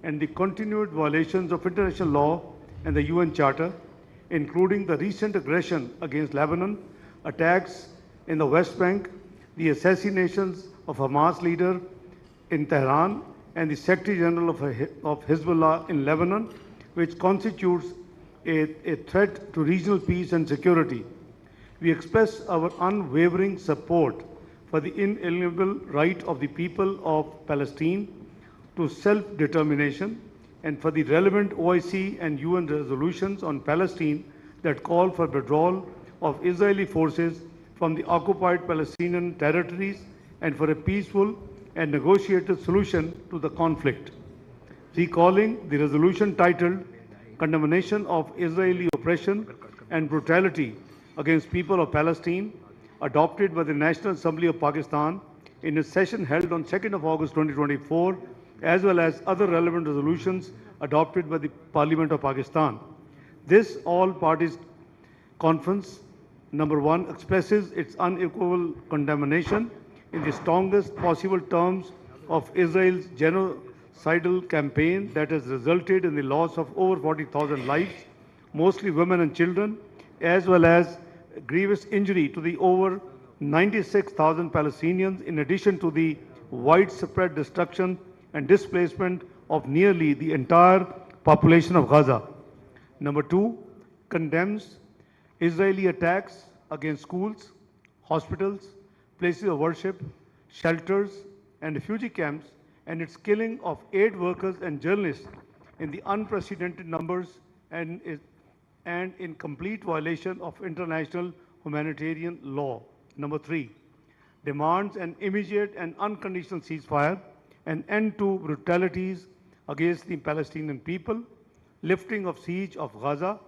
and the continued violations of international law and the UN Charter, including the recent aggression against Lebanon, attacks in the West Bank, the assassinations of Hamas leader in Tehran, and the Secretary General of Hezbollah in Lebanon, which constitutes a threat to regional peace and security. We express our unwavering support for the inalienable right of the people of Palestine to self-determination and for the relevant OIC and UN resolutions on Palestine that call for withdrawal of Israeli forces from the occupied Palestinian territories and for a peaceful and negotiated solution to the conflict. Recalling the resolution titled Condemnation of Israeli Oppression and Brutality against People of Palestine, adopted by the National Assembly of Pakistan in a session held on 2nd of August 2024, as well as other relevant resolutions adopted by the Parliament of Pakistan. This all-parties conference, number one, expresses its unequivocal condemnation in the strongest possible terms of Israel's genocidal campaign that has resulted in the loss of over 40,000 lives, mostly women and children, as well as grievous injury to the over 96,000 Palestinians, in addition to the widespread destruction and displacement of nearly the entire population of Gaza. Number two, condemns Israeli attacks against schools, hospitals, places of worship, shelters, and refugee camps, and its killing of aid workers and journalists in the unprecedented numbers and in complete violation of international humanitarian law. Number three, demands an immediate and unconditional ceasefire, an end to brutalities against the Palestinian people, lifting of siege of Gaza,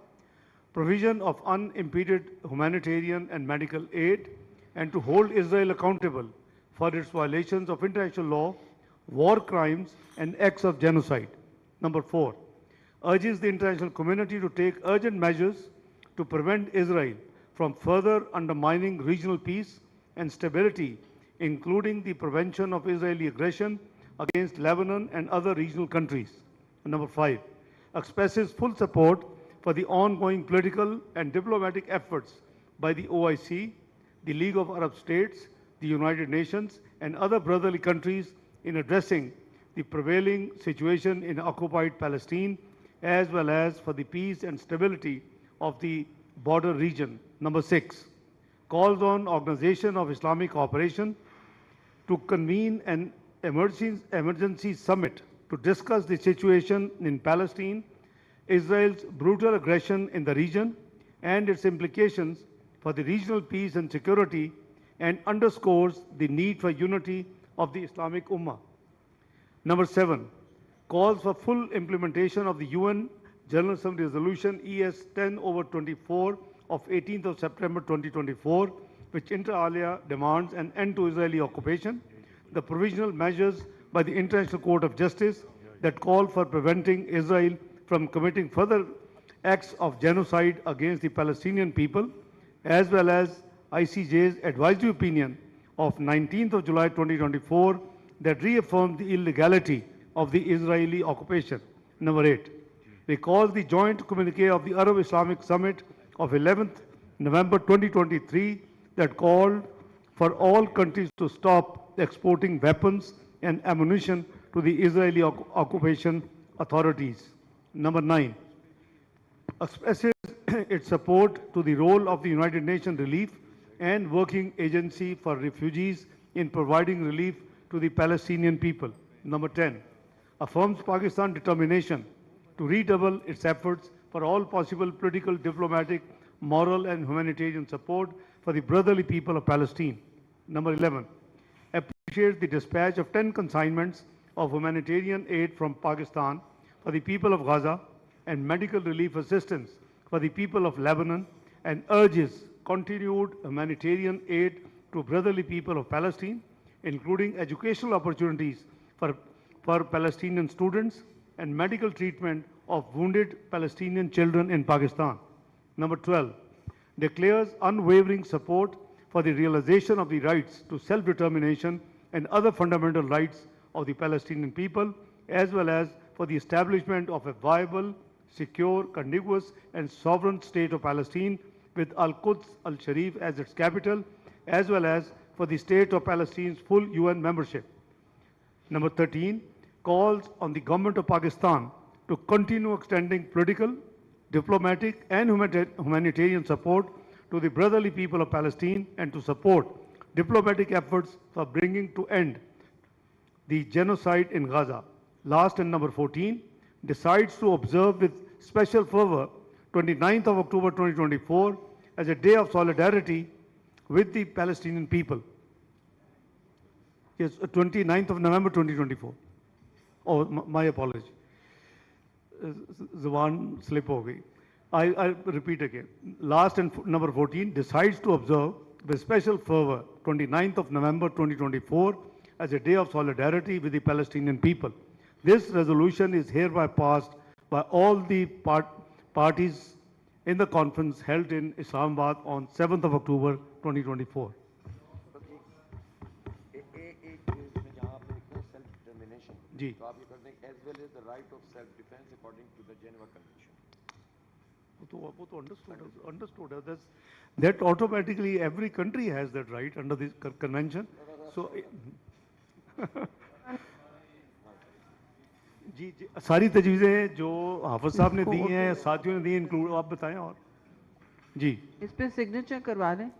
provision of unimpeded humanitarian and medical aid, and to hold Israel accountable for its violations of international law, war crimes, and acts of genocide. Number four, urges the international community to take urgent measures to prevent Israel from further undermining regional peace and stability, including the prevention of Israeli aggression against Lebanon and other regional countries. And number five, expresses full support for the ongoing political and diplomatic efforts by the OIC, the League of Arab States, the United Nations, and other brotherly countries in addressing the prevailing situation in occupied Palestine, as well as for the peace and stability of the border region. Number six, calls on Organization of Islamic Cooperation to convene an emergency summit to discuss the situation in Palestine, Israel's brutal aggression in the region, and its implications for the regional peace and security, and underscores the need for unity of the Islamic Ummah. Number seven, calls for full implementation of the UN General Assembly Resolution ES 10/24 of 18th of September 2024, which inter alia demands an end to Israeli occupation, the provisional measures by the International Court of Justice that call for preventing Israel from committing further acts of genocide against the Palestinian people, as well as ICJ's advisory opinion of 19th of July 2024 that reaffirmed the illegality of the Israeli occupation. Number eight, recalls the joint communique of the Arab Islamic Summit of 11th November 2023 that called for all countries to stop exporting weapons and ammunition to the Israeli occupation authorities. Number nine, expresses its support to the role of the United Nations Relief and Working Agency for Refugees in providing relief to the Palestinian people. Number 10, affirms Pakistan's determination to redouble its efforts for all possible political, diplomatic, moral, and humanitarian support for the brotherly people of Palestine. Number 11, appreciates the dispatch of 10 consignments of humanitarian aid from Pakistan for the people of Gaza and medical relief assistance for the people of Lebanon, and urges continued humanitarian aid to brotherly people of Palestine, including educational opportunities for Palestinian students and medical treatment of wounded Palestinian children in Pakistan. Number 12, declares unwavering support for the realization of the rights to self-determination and other fundamental rights of the Palestinian people, as well as for the establishment of a viable, secure, contiguous, and sovereign state of Palestine with Al-Quds al-Sharif as its capital, as well as for the state of Palestine's full UN membership. Number 13, calls on the government of Pakistan to continue extending political, diplomatic, and humanitarian support to the brotherly people of Palestine and to support diplomatic efforts for bringing to end the genocide in Gaza. Last, and number 14, decides to observe with special fervor 29th of October 2024 as a day of solidarity with the Palestinian people. Yes, 29th of November 2024. Oh, my apology. Zuban slip ho gayi. I'll repeat again. Last, and number 14, decides to observe with special fervor 29th of November 2024 as a day of solidarity with the Palestinian people. This resolution is hereby passed by all the parties in the conference held in Islamabad on 7th of October 2024. Ji as well as the right of self-defense according to the Geneva Convention. वो तो understood है. That automatically every country has that right under this convention. So जी सारी तजवीज़ें जो हाफिज साहब ने दी हैं, साथियों ने दी, इंक्लूड आप बताएं. और जी इस पे सिग्नेचर करवा लें.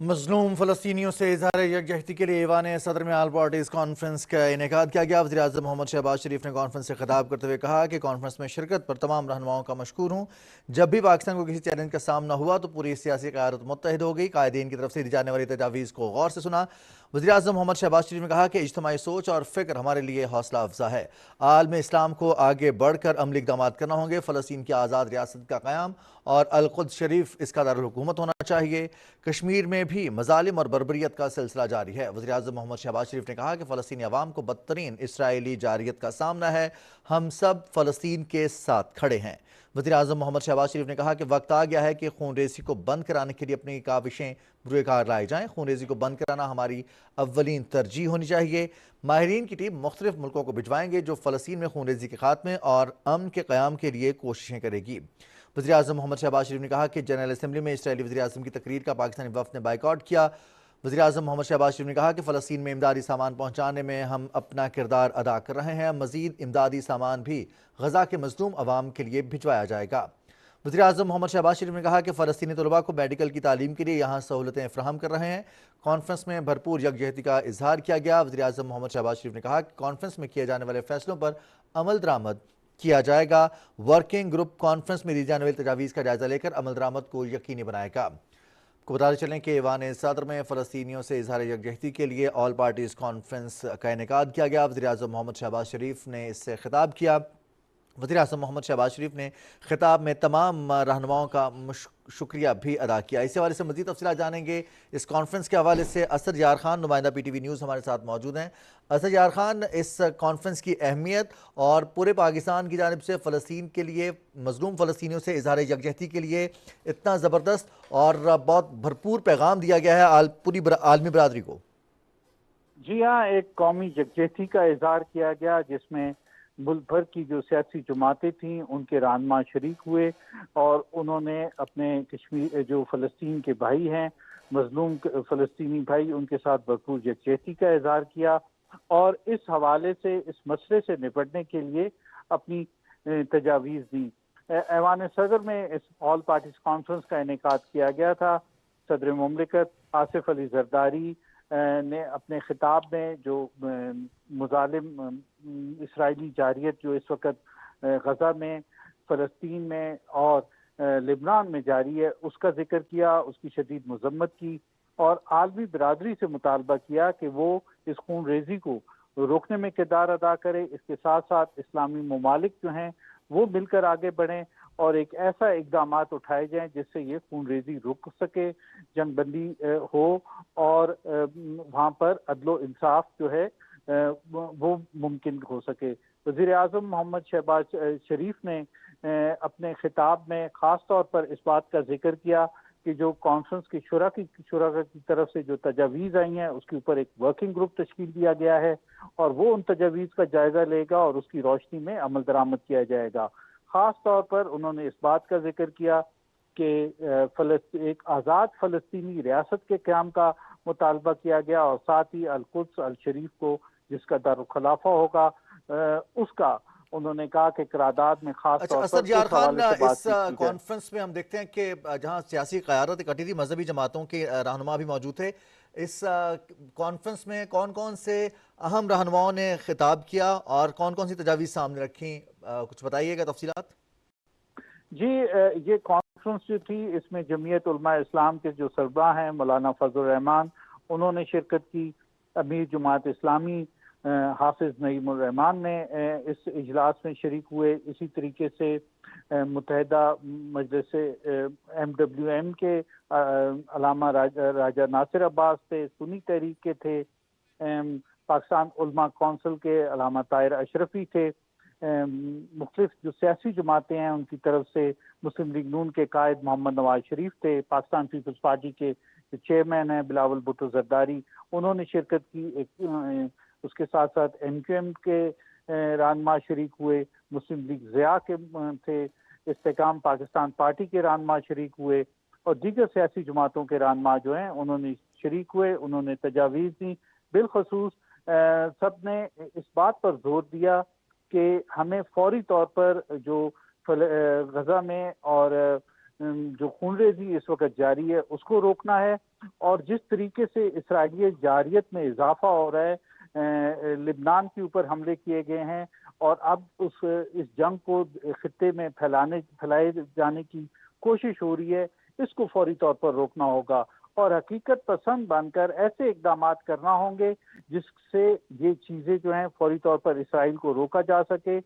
मजलूम फ़लस्तीनियों से इज़हार यकजहती के लिए ईवान सदर में ऑल पार्टीज़ कॉन्फ्रेंस का इनेकाद किया गया। वज़ीर आज़म मोहम्मद शहबाज शरीफ ने कॉन्फ्रेंस से खिताब करते हुए कहा कि कॉन्फ्रेंस में शिरकत पर तमाम रहनुमाओं का मशकूर हूँ। जब भी पाकिस्तान को किसी चैलेंज का सामना हुआ तो पूरी सियासी क़यादत मुत्तहिद हो गई, कायदीन की तरफ से दी जाने वाली तजावीज़ को गौर से सुना। वज़ीर आज़म मोहम्मद शहबाज शरीफ ने कहा कि इज्तिमाई सोच और फ़िक्र हमारे लिए हौसला अफजा है। आलम इस्लाम को आगे बढ़कर अमली इक़दामात करना होंगे। फ़लस्तीन की आज़ाद रियासत का क़याम और अल-क़ुद्स शरीफ इसका दारुल हुकूमत होना चाहिए। कश्मीर में भी मज़ालिम और बर्बरियत का सिलसिला जारी है। वज़ीर आज़म मोहम्मद शहबाज शरीफ ने कहा कि फ़लस्तीनी अवाम को बदतरीन इसराइली जारियत का सामना है। हम सब फ़लस्तीन के साथ खड़े हैं। वज़ीर आज़म मोहम्मद शहबाज शरीफ ने कहा कि वक्त आ गया है कि खूनरेज़ी को बंद कराने के लिए अपनी काविशें बुरेकार लाई जाएँ। खूनरेज़ी को बंद कराना हमारी अव्वलीन तरजीह होनी चाहिए। माहिरीन की टीम मुख्तलिफ मुल्कों को भिजवाएंगे जो फ़लस्तीन में खूनरेज़ी के खात्मे और अमन के क़याम के लिए कोशिशें करेगी। वज़ीर आज़म मोहम्मद शहबाज शरीफ ने कहा कि जनरल असम्बली में इसराइली वज़ीर आज़म की तकरीर का पाकिस्तानी वफ़द ने बाइकआउट किया। वज़ीर आज़म मोहम्मद शहबाज शरीफ ने कहा कि फ़लस्तीन में इमदादी सामान पहुँचाने में हम अपना किरदार अदा कर रहे हैं। मज़ीद इमदादी सामान भी गज़ा के मज़लूम अवाम के लिए भिजवाया जाएगा। वज़ीर आज़म मोहम्मद शहबाज शरीफ ने कहा कि फ़लस्तीनी तलबा को मेडिकल की तालीम के लिए यहाँ सहूलतें फ़राहम कर रहे हैं। कॉन्फ्रेंस में भरपूर यकजहती का इजहार किया गया। वज़ीर आज़म मोहम्मद शहबाज शरीफ ने कहा कि कॉन्फ्रेंस में किए जाने वाले फ़ैसलों पर अमल दरामद किया जाएगा। वर्किंग ग्रुप कॉन्फ्रेंस में दी जाने वाली तजावीज़ का जायज़ा लेकर अमल दरामद को यकीनी बनाएगा। को बताते चलें कि ईवान सदर में फ़लस्तीनियों से इज़हार यकजहती के लिए ऑल पार्टीज़ कॉन्फ्रेंस का इनेकाद किया गया। वज़ीर आज़म मोहम्मद शहबाज शरीफ ने इससे खिताब किया। वज़ीर आज़म मोहम्मद शहबाज शरीफ ने खिताब में तमाम रहनुमाओं का शुक्रिया भी अदा किया। इस हवाले से मज़ीद तफ़सीलात जानेंगे। इस कॉन्फ्रेंस के हवाले से असद यार खान नुमाइंदा PTV न्यूज़ हमारे साथ मौजूद हैं। असद यार खान, इस कॉन्फ्रेंस की अहमियत और पूरे पाकिस्तान की जानिब से फ़लस्तीन के लिए, मज़लूम फ़लस्तीनियों से इज़हार यकजहती के लिए इतना ज़बरदस्त और बहुत भरपूर पैगाम दिया गया है पूरी आलमी बरादरी को। जी हाँ, एक कौमी यकजहती का इज़हार किया गया जिसमें मुल्क भर की जो सियासी जमातें थीं उनके रहनुमा शरीक हुए और उन्होंने अपने कश्मीर जो फ़लस्तीन के भाई हैं, मजलूम फ़लस्तीनी भाई, उनके साथ भरपूर यकजहती का इज़हार किया और इस हवाले से, इस मसले से निपटने के लिए अपनी तजावीज़ दी। ऐवान सदर में इस ऑल पार्टीज़ कॉन्फ्रेंस का इनेकाद किया गया था। सदर मुमलिकत आसिफ अली जरदारी ने अपने खिताब में जो मुजालिम इसराइली जारियत जो इस वक्त गज़ा में, फ़लस्तीन में और लिबनान में जारी है उसका जिक्र किया, उसकी शदीद मज़म्मत की और आलमी बिरादरी से मुतालबा किया कि वो इस खून रेज़ी को रोकने में किरदार अदा करे। इसके साथ साथ इस्लामी ममालिक जो हैं वो मिलकर आगे बढ़ें और एक ऐसा इक़दामात उठाए जाएं जिससे ये खून रेज़ी रुक सके, जंग बंदी हो और वहाँ पर अदलो इंसाफ जो है वो मुमकिन हो सके। वज़ीर आज़म मोहम्मद शहबाज शरीफ ने अपने खिताब में ख़ास तौर पर इस बात का जिक्र किया کہ جو کانفرنس کی شرکا کی طرف سے جو تجاویز آئی ہیں اس کے اوپر ایک ورکنگ گروپ تشکیل دیا گیا ہے اور وہ ان تجاویز کا جائزہ لے گا اور اس کی روشنی میں عمل درآمد کیا جائے گا. خاص طور پر انہوں نے اس بات کا ذکر کیا کہ ایک آزاد فلسطینی ریاست کے قیام کا مطالبہ کیا گیا اور ساتھ ہی القدس الشریف کو جس کا دارالخلافہ ہوگا اس کا انہوں نے کہا کہ قرارداد میں خاص طور پر اسد یار اس خان، حوالے سے بات اس چیت کی جائے. کانفرنس میں ہم دیکھتے ہیں کہ جہاں سیاسی قیادت اکٹھی تھی، مذہبی جماعتوں کے رہنما بھی موجود تھے. اس کانفرنس میں کون کون سے اہم رہنماؤں نے خطاب کیا اور کون کون سی تجاویز سامنے رکھیں؟ کچھ بتائیے گا تفصیلات. جی یہ کانفرنس جو تھی اس میں جمعیت علماء اسلام کے جو سربراہ ہیں مولانا فضل الرحمان انہوں نے شرکت کی. امیر جماعت اسلامی حافظ نعیم الرحمان نے اس اجلاس میں شریک ہوئے. اسی طریقے سے متحدہ مجلس MWM کے علامہ راجہ ناصر عباس تھے، سنی تحریک کے تھے، پاکستان علماء کونسل کے علامہ طاہر اشرفی تھے، مختلف جو سیاسی جماعتیں ہیں ان کی طرف سے مسلم لیگ نون کے قائد محمد نواز شریف تھے، پاکستان پیپلز پارٹی کے چیئرمین ہیں بلاول بھٹو زرداری انہوں نے شرکت کی. اس کے ساتھ ساتھ MQM کے رہنما شریک ہوئے، مسلم لیگ ضیاء کے تھے، استحکام پاکستان پارٹی کے رہنما شریک ہوئے اور دیگر سیاسی جماعتوں کے رہنما جو ہیں انہوں نے شریک ہوئے. انہوں نے تجاویز دی. بالخصوص سب نے اس بات پر زور دیا کہ ہمیں فوری طور پر جو غزہ میں اور جو خونریزی اس وقت جاری ہے اس کو روکنا ہے اور جس طریقے سے اسرائیلی جارحیت میں اضافہ ہو رہا ہے، لبنان کے اوپر حملے کیے گئے ہیں اور اب اس جنگ کو خطے میں پھیلائے جانے کی کوشش ہو رہی ہے، اس کو فوری طور پر روکنا ہوگا اور حقیقت پسند بن کر ایسے اقدامات کرنا ہوں گے جس سے یہ چیزیں جو ہیں فوری طور پر اسرائیل کو روکا جا سکے.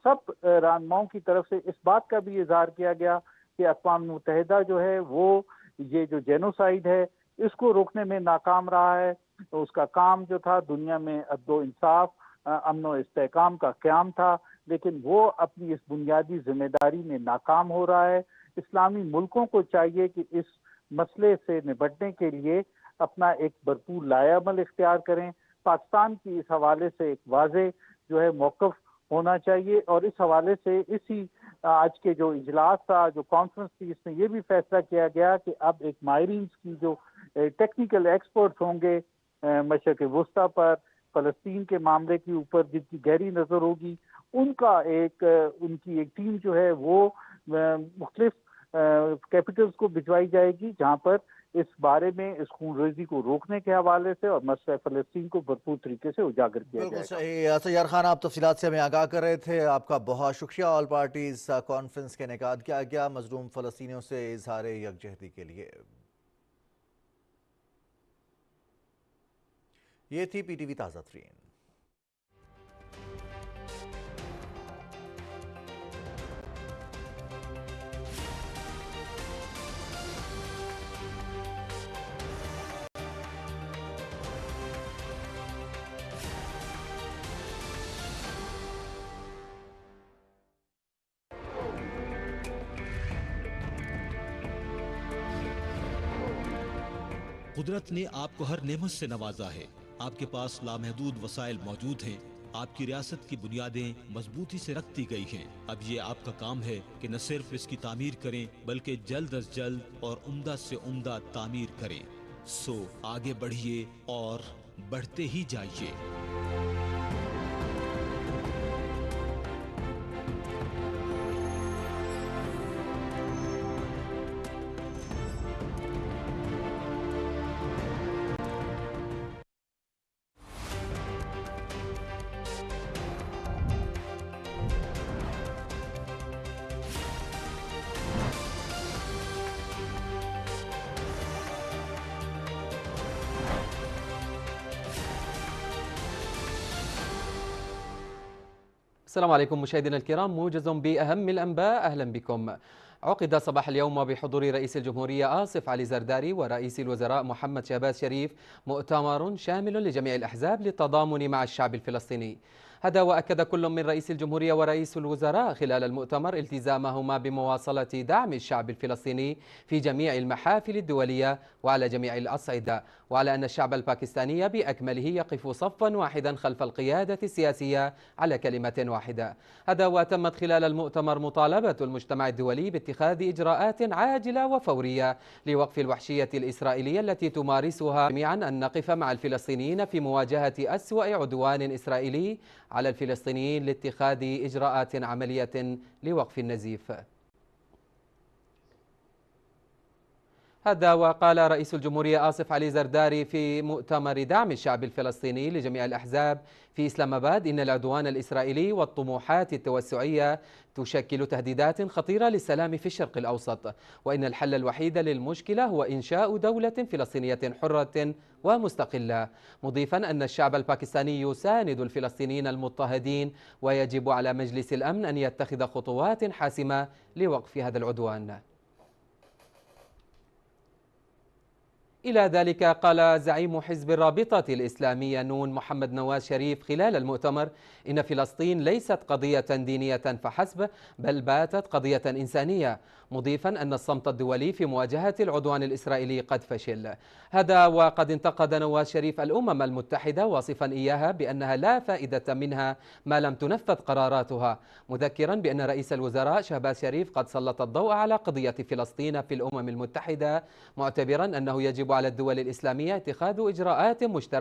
سب رہنماؤں کی طرف سے اس بات کا بھی اظہار کیا گیا کہ اقوام متحدہ جو ہے وہ یہ جو جینوسائیڈ ہے اس کو روکنے میں ناکام رہا ہے. اس کا کام جو تھا دنیا میں عدل و انصاف، امن و استحکام کا قیام تھا، لیکن وہ اپنی اس بنیادی ذمہ داری میں ناکام ہو رہا ہے. اسلامی ملکوں کو چاہیے کہ اس مسئلے سے نپٹنے کے لیے اپنا ایک بھرپور لائحہ عمل اختیار کریں. پاکستان کی اس حوالے سے ایک واضح جو ہے موقف ہونا چاہیے اور اس حوالے سے اسی آج کے جو اجلاس تھا، جو کانفرنس تھی، اس میں یہ بھی فیصلہ کیا گیا کہ اب ایک ماہرین کی جو ٹیکنیکل ایکسپرٹس ہوں گے مشرق وسطیٰ پر، فلسطین کے معاملے کے اوپر جن کی گہری نظر ہوگی، ان کی ایک ٹیم جو ہے وہ مختلف کیپٹلز کو بھجوائی جائے گی جہاں پر اس بارے میں اس خونریزی کو روکنے کے حوالے سے اور مسئلہ فلسطین کو بھرپور طریقے سے اجاگر کیا جائے گا. بالکل صحیح. سیار خان، آپ تفصیلات سے ہمیں آگاہ کر رہے تھے. آپ کا بہت شکریہ. آل پارٹیز کانفرنس کا انعقاد کیا گیا مظلوم فلسطینیوں سے اظہار یکجہتی کے لیے. یہ تھی PTV تازہ ترین. قدرت نے آپ کو ہر نعمت سے نوازا ہے. آپ کے پاس لامحدود وسائل موجود ہیں. آپ کی ریاست کی بنیادیں مضبوطی سے رکھ دی گئی ہیں. اب یہ آپ کا کام ہے کہ نہ صرف اس کی تعمیر کریں بلکہ جلد از جلد اور عمدہ سے عمدہ تعمیر کریں. سو آگے بڑھیے اور بڑھتے ہی جائیے. السلام عليكم مشاهدينا الكرام، موجز بأهم الأنباء. أهلا بكم. عقد صباح اليوم وبحضور رئيس الجمهورية آصف علي زرداري ورئيس الوزراء محمد شهباز شريف مؤتمر شامل لجميع الأحزاب للتضامن مع الشعب الفلسطيني. هذا وأكد كل من رئيس الجمهورية ورئيس الوزراء خلال المؤتمر التزامهما بمواصلة دعم الشعب الفلسطيني في جميع المحافل الدولية وعلى جميع الأصعدة، وعلى أن الشعب الباكستاني بأكمله يقف صفا واحدا خلف القيادة السياسية على كلمة واحدة. هذا وتمت خلال المؤتمر مطالبة المجتمع الدولي باتخاذ إجراءات عاجلة وفورية لوقف الوحشية الإسرائيلية التي تمارسها جميعا، أن نقف مع الفلسطينيين في مواجهة أسوأ عدوان إسرائيلي على الفلسطينيين لاتخاذ إجراءات عملية لوقف النزيف. هذا وقال رئيس الجمهورية آصف علي زرداري في مؤتمر دعم الشعب الفلسطيني لجميع الأحزاب في إسلامباد إن العدوان الإسرائيلي والطموحات التوسعية تشكل تهديدات خطيرة للسلام في الشرق الأوسط، وإن الحل الوحيد للمشكلة هو إنشاء دولة فلسطينية حرة ومستقلة، مضيفا أن الشعب الباكستاني يساند الفلسطينيين المضطهدين ويجب على مجلس الأمن أن يتخذ خطوات حاسمة لوقف هذا العدوان. إلى ذلك قال زعيم حزب الرابطة الإسلامية نون محمد نواز شريف خلال المؤتمر إن فلسطين ليست قضية دينية فحسب، بل باتت قضية إنسانية، مضيفا أن الصمت الدولي في مواجهة العدوان الإسرائيلي قد فشل. هذا وقد انتقد نواز شريف الأمم المتحدة واصفا إياها بأنها لا فائدة منها ما لم تنفذ قراراتها، مذكرا بأن رئيس الوزراء شهباز شريف قد سلط الضوء على قضية فلسطين في الأمم المتحدة، معتبرا أنه يجب على الدول الإسلامية اتخاذ إجراءات مشتركة